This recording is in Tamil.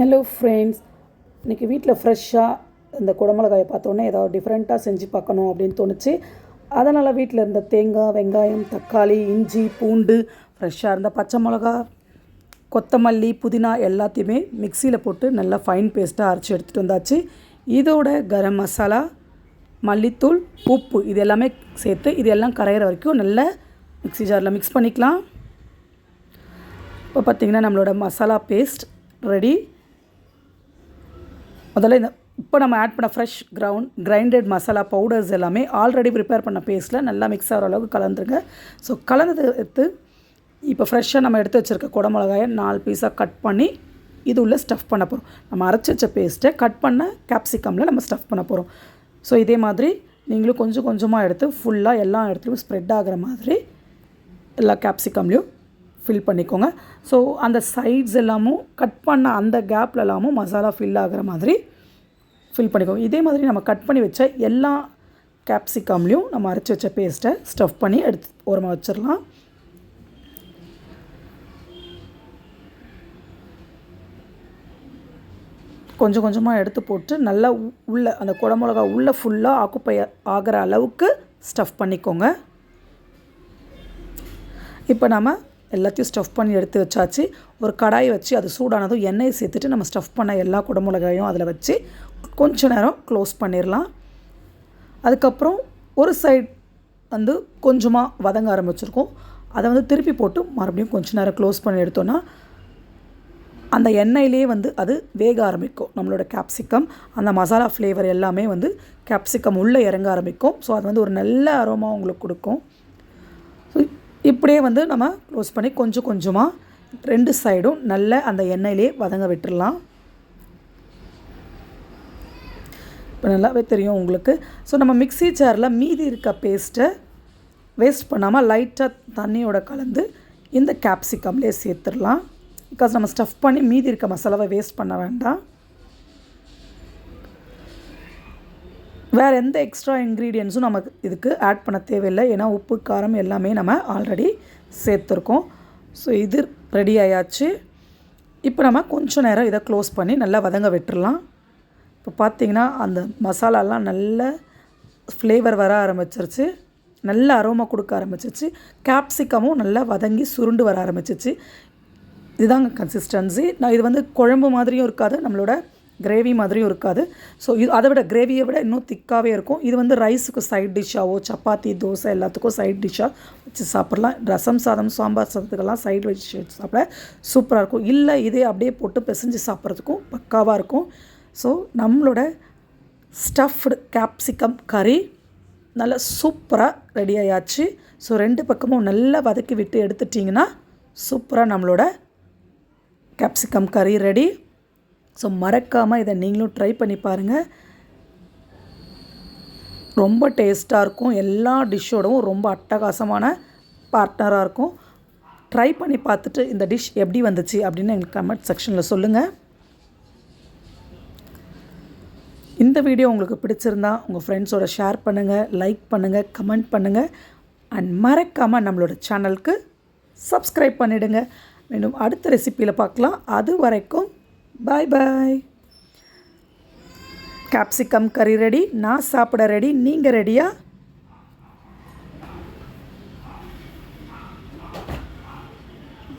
ஹலோ ஃப்ரெண்ட்ஸ், இன்றைக்கி வீட்டில் ஃப்ரெஷ்ஷாக இந்த குடமிளகாயை பார்த்தோன்னே ஏதாவது டிஃப்ரெண்ட்டாக செஞ்சு பார்க்கணும் அப்படின்னு தோணுச்சு. அதனால் வீட்டில் இருந்த தேங்காய், வெங்காயம், தக்காளி, இஞ்சி, பூண்டு, ஃப்ரெஷ்ஷாக இருந்த பச்சை மிளகா, கொத்தமல்லி, புதினா எல்லாத்தையுமே மிக்சியில் போட்டு நல்லா ஃபைன் பேஸ்ட்டாக அரைச்சி எடுத்துகிட்டு வந்தாச்சு. இதோட கரம் மசாலா, மல்லித்தூள், உப்பு இது எல்லாமே சேர்த்து இது எல்லாம் கரையிற வரைக்கும் நல்லா மிக்ஸி ஜாரில் மிக்ஸ் பண்ணிக்கலாம். இப்போ பார்த்திங்கன்னா நம்மளோட மசாலா பேஸ்ட் ரெடி. முதல்ல இப்போ நம்ம ஆட் பண்ண ஃப்ரெஷ் கிரைண்டட் மசாலா பவுடர்ஸ் எல்லாமே ஆல்ரெடி ப்ரிப்பேர் பண்ண பேஸ்ட்டில் நல்லா மிக்ஸ் ஆகிற அளவுக்கு கலந்துருங்க. ஸோ கலந்தது எடுத்து இப்போ ஃப்ரெஷ்ஷாக நம்ம எடுத்து வச்சுருக்க குடமிளகாயை 4 பீஸாக கட் பண்ணி இது உள்ள ஸ்டஃப் பண்ண போகிறோம். நம்ம அரைச்சி வச்ச பேஸ்ட்டை கட் பண்ண கேப்சிகமில் நம்ம ஸ்டஃப் பண்ண போகிறோம். ஸோ இதே மாதிரி நீங்களும் கொஞ்சம் கொஞ்சமாக எடுத்து ஃபுல்லாக எல்லா இடத்துலையும் ஸ்ப்ரெட் ஆகிற மாதிரி எல்லா கேப்சிகம்லேயும் ஃபில் பண்ணிக்கோங்க. ஸோ அந்த சைட்ஸ் எல்லாமும் கட் பண்ண அந்த கேப்பில் எல்லாமும் மசாலா ஃபில் ஆகிற மாதிரி ஃபில் பண்ணிக்கோங்க. இதே மாதிரி நம்ம கட் பண்ணி வச்ச எல்லா கேப்சிகம்லேயும் நம்ம அரைச்சி வச்ச பேஸ்ட்டை ஸ்டஃப் பண்ணி எடுத்து ஓரமாக வச்சிடலாம். கொஞ்சம் கொஞ்சமாக எடுத்து போட்டு நல்லா உள்ளே அந்த குடமிளகா உள்ளே ஃபுல்லாக ஆக்குப்பை ஆகிற அளவுக்கு ஸ்டஃப் பண்ணிக்கோங்க. இப்போ நம்ம எல்லாத்தையும் ஸ்டஃப் பண்ணி எடுத்து வச்சாச்சு. ஒரு கடாயை வச்சு அது சூடானதும் எண்ணெயை சேர்த்துட்டு நம்ம ஸ்டஃப் பண்ண எல்லா குடமிளகாயும் அதில் வச்சு கொஞ்ச நேரம் க்ளோஸ் பண்ணிடலாம். அதுக்கப்புறம் ஒரு சைட் வந்து கொஞ்சமாக வதங்க ஆரம்பிச்சிருக்கோம். அதை திருப்பி போட்டு மறுபடியும் கொஞ்ச நேரம் க்ளோஸ் பண்ணி எடுத்தோன்னா அந்த எண்ணெயிலே அது வேக ஆரம்பிக்கும். நம்மளோட கேப்சிகம் அந்த மசாலா ஃப்ளேவர் எல்லாமே கேப்சிகம் உள்ளே இறங்க ஆரம்பிக்கும். ஸோ அது ஒரு நல்ல அரோமா உங்களுக்கு கொடுக்கும். ஸோ இப்படியே நம்ம க்ளோஸ் பண்ணி கொஞ்சம் கொஞ்சமாக 2 சைடும் நல்ல அந்த எண்ணெயிலே வதங்க விட்டுடலாம். இப்போ நல்லாவே தெரியும் உங்களுக்கு. ஸோ நம்ம மிக்ஸி ஜாரில் மீதி இருக்க பேஸ்ட்டை வேஸ்ட் பண்ணாமல் லைட்டாக தண்ணியோட கலந்து இந்த கேப்சிகம்லேயே சேர்த்துடலாம். பிகாஸ் நம்ம ஸ்டஃப் பண்ணி மீதி இருக்க மசாலாவை வேஸ்ட் பண்ண வேண்டாம். வேறு எந்த எக்ஸ்ட்ரா இன்க்ரீடியன்ஸும் நமக்கு இதுக்கு ஆட் பண்ண தேவையில்லை. ஏன்னா உப்பு, காரம் எல்லாமே நம்ம ஆல்ரெடி சேர்த்துருக்கோம். ஸோ இது ரெடி ஆயாச்சு. இப்போ நம்ம கொஞ்சம் நேரம் இதை க்ளோஸ் பண்ணி நல்லா வதங்க விட்டுடலாம். இப்போ பார்த்திங்கன்னா அந்த மசாலாலாம் நல்ல ஃப்ளேவர் வர ஆரம்பிச்சிருச்சு, நல்ல அரோமா கொடுக்க ஆரம்பிச்சிருச்சு. கேப்சிகமும் நல்லா வதங்கி சுருண்டு வர ஆரம்பிச்சிச்சு. இதுதாங்க கன்சிஸ்டன்சி. இது குழம்பு மாதிரியும் இருக்காது, நம்மளோட கிரேவி மாதிரியும் இருக்காது. ஸோ அதை விட கிரேவியை விட இன்னும் திக்காகவே இருக்கும். இது ரைஸுக்கு சைட் டிஷ்ஷாவோ, சப்பாத்தி, தோசை எல்லாத்துக்கும் சைட் டிஷ்ஷாக வச்சு சாப்பிட்லாம். ரசம் சாதம், சாம்பார் சாதத்துக்கெல்லாம் சைட் வச்சு சாப்பிட சூப்பராக இருக்கும். இல்லை இதே அப்படியே போட்டு பிசைஞ்சு சாப்பிட்றதுக்கும் பக்காவாக இருக்கும். ஸோ நம்மளோட ஸ்டஃப்டு கேப்சிகம் கறி நல்லா சூப்பராக ரெடி ஆயாச்சு. ஸோ 2 பக்கமும் நல்லா வதக்கி விட்டு எடுத்துட்டிங்கன்னா சூப்பராக நம்மளோட கேப்சிகம் கறி ரெடி. ஸோ மறக்காமல் இதை நீங்களும் ட்ரை பண்ணி பாருங்கள். ரொம்ப டேஸ்ட்டாக இருக்கும். எல்லா டிஷ்ஷோடவும் ரொம்ப அட்டகாசமான பார்ட்னராக இருக்கும். ட்ரை பண்ணி பார்த்துட்டு இந்த டிஷ் எப்படி வந்துச்சு அப்படின்னு எங்களுக்கு கமெண்ட் செக்ஷனில் சொல்லுங்கள். இந்த வீடியோ உங்களுக்கு பிடிச்சிருந்தா உங்கள் ஃப்ரெண்ட்ஸோட ஷேர் பண்ணுங்கள், லைக் பண்ணுங்கள், கமெண்ட் பண்ணுங்கள். அண்ட் மறக்காமல் நம்மளோட சேனலுக்கு சப்ஸ்கிரைப் பண்ணிவிடுங்க. மீண்டும் அடுத்த ரெசிப்பியில் பார்க்கலாம். அது வரைக்கும் பாய் பாய். கேப்சிகம் கறி ரெடி. நான் சாப்பிட ரெடி. நீங்கள் ரெடியா?